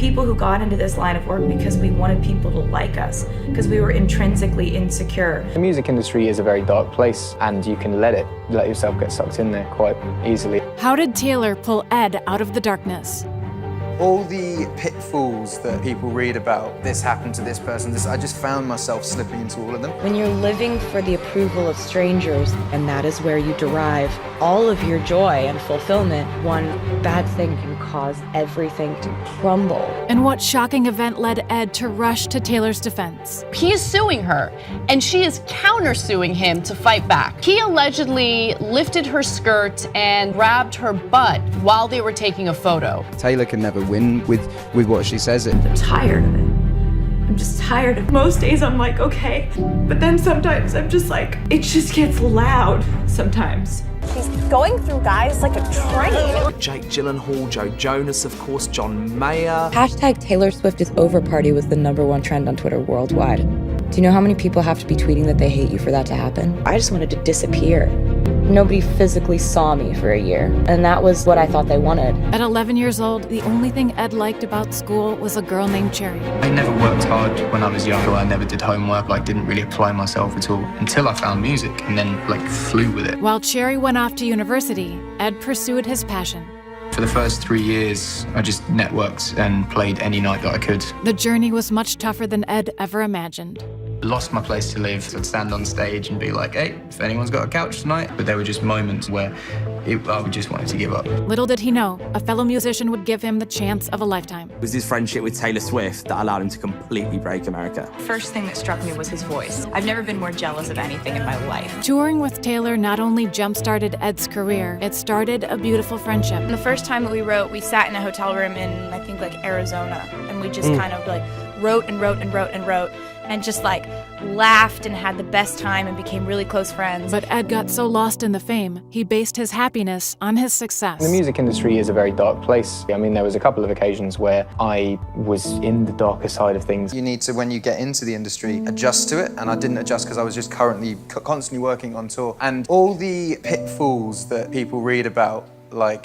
people who got into this line of work because we wanted people to like us, because we were intrinsically insecure. The music industry is a very dark place, and you can let yourself get sucked in there quite easily. How did Taylor pull Ed out of the darkness? All the pitfalls that people read about, this happened to this person, I just found myself slipping into all of them. When you're living for the approval of strangers, and that is where you derive all of your joy and fulfillment, one bad thing can cause everything to crumble. And what shocking event led Ed to rush to Taylor's defense? He is suing her, and she is countersuing him to fight back. He allegedly lifted her skirt and grabbed her butt while they were taking a photo. Taylor can never win with what she says. I'm tired of it. I'm just tired of it. Most days I'm like, okay. But then sometimes I'm just like, it just gets loud sometimes. She's going through guys like a train. Jake Gyllenhaal, Joe Jonas, of course, John Mayer. Hashtag Taylor Swift is over party was the #1 trend on Twitter worldwide. Do you know how many people have to be tweeting that they hate you for that to happen? I just wanted to disappear. Nobody physically saw me for a year, and that was what I thought they wanted. At 11 years old, the only thing Ed liked about school was a girl named Cherry. I never worked hard when I was younger. I never did homework. I didn't really apply myself at all until I found music and then flew with it. While Cherry went off to university, Ed pursued his passion. For the first 3 years, I just networked and played any night that I could. The journey was much tougher than Ed ever imagined. Lost my place to live, so I'd stand on stage and be like, hey, if anyone's got a couch tonight. But there were just moments where I just wanted to give up. Little did he know, a fellow musician would give him the chance of a lifetime. It was his friendship with Taylor Swift that allowed him to completely break America. First thing that struck me was his voice. I've never been more jealous of anything in my life. Touring with Taylor not only jump-started Ed's career, it started a beautiful friendship. And the first time that we wrote, we sat in a hotel room in, I think, Arizona, and we just kind of wrote and wrote and wrote and wrote, and just laughed and had the best time and became really close friends. But Ed got so lost in the fame, he based his happiness on his success. The music industry is a very dark place. I mean, there was a couple of occasions where I was in the darker side of things. You need to, when you get into the industry, adjust to it, and I didn't adjust because I was just constantly working on tour. And all the pitfalls that people read about,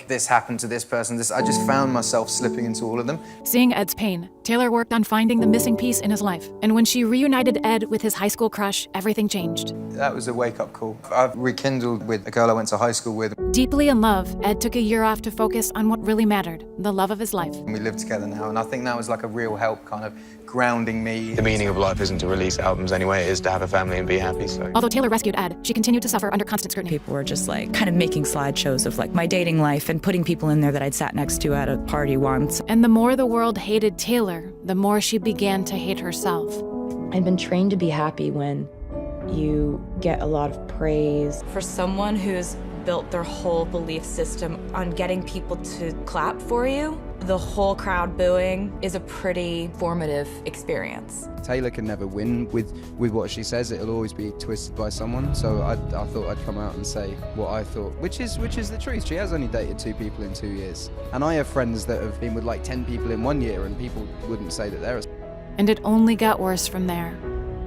this happened to this person, I just found myself slipping into all of them. Seeing Ed's pain, Taylor worked on finding the missing piece in his life. And when she reunited Ed with his high school crush, everything changed. That was a wake-up call. I've rekindled with a girl I went to high school with. Deeply in love, Ed took a year off to focus on what really mattered, the love of his life. We live together now, and I think that was a real help, kind of grounding me. The meaning of life isn't to release albums anyway, it is to have a family and be happy, so. Although Taylor rescued Ed, she continued to suffer under constant scrutiny. People were just kind of making slideshows of my dating life and putting people in there that I'd sat next to at a party once. And the more the world hated Taylor, the more she began to hate herself. I've been trained to be happy when you get a lot of praise. For someone who's built their whole belief system on getting people to clap for you, the whole crowd booing is a pretty formative experience. Taylor can never win with what she says. It'll always be twisted by someone. So I thought I'd come out and say what I thought, which is the truth. She has only dated 2 people in 2 years. And I have friends that have been with 10 people in 1 year, and people wouldn't say that they're. And it only got worse from there.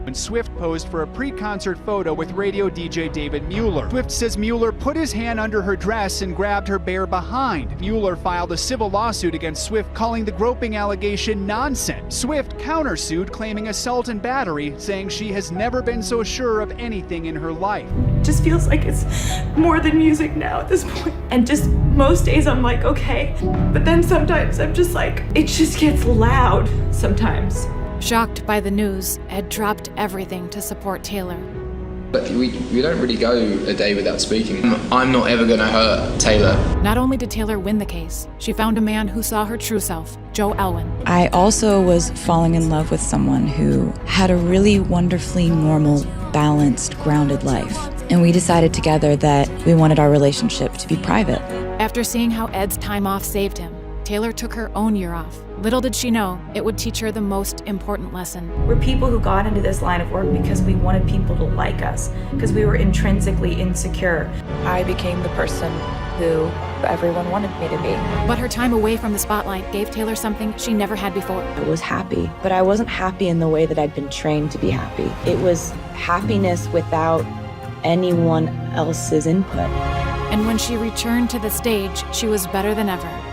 When Swift posed for a pre-concert photo with radio DJ David Mueller. Swift says Mueller put his hand under her dress and grabbed her bare behind. Mueller filed a civil lawsuit against Swift, calling the groping allegation nonsense. Swift countersued, claiming assault and battery, saying she has never been so sure of anything in her life. It just feels like it's more than music now at this point. And just most days I'm like, okay. But then sometimes I'm just like, it just gets loud sometimes. Shocked by the news, Ed dropped everything to support Taylor. But we don't really go a day without speaking. I'm not ever going to hurt Taylor. Not only did Taylor win the case, she found a man who saw her true self, Joe Alwyn. I also was falling in love with someone who had a really wonderfully normal, balanced, grounded life. And we decided together that we wanted our relationship to be private. After seeing how Ed's time off saved him, Taylor took her own year off. Little did she know, it would teach her the most important lesson. We're people who got into this line of work because we wanted people to like us, because we were intrinsically insecure. I became the person who everyone wanted me to be. But her time away from the spotlight gave Taylor something she never had before. I was happy, but I wasn't happy in the way that I'd been trained to be happy. It was happiness without anyone else's input. And when she returned to the stage, she was better than ever.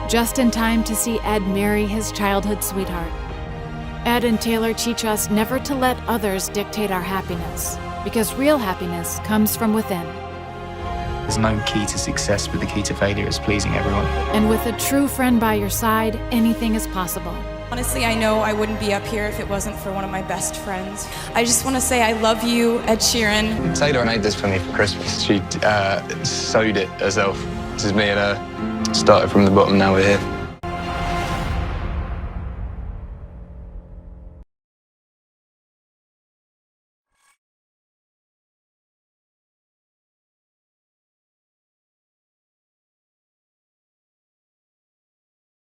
just in time to see Ed marry his childhood sweetheart. Ed and Taylor teach us never to let others dictate our happiness, because real happiness comes from within. There's no key to success, but the key to failure is pleasing everyone. And with a true friend by your side, anything is possible. Honestly, I know I wouldn't be up here if it wasn't for one of my best friends. I just want to say I love you, Ed Sheeran. Taylor made this for me for Christmas. She sewed it herself. This is me and her. Started from the bottom, now we're here.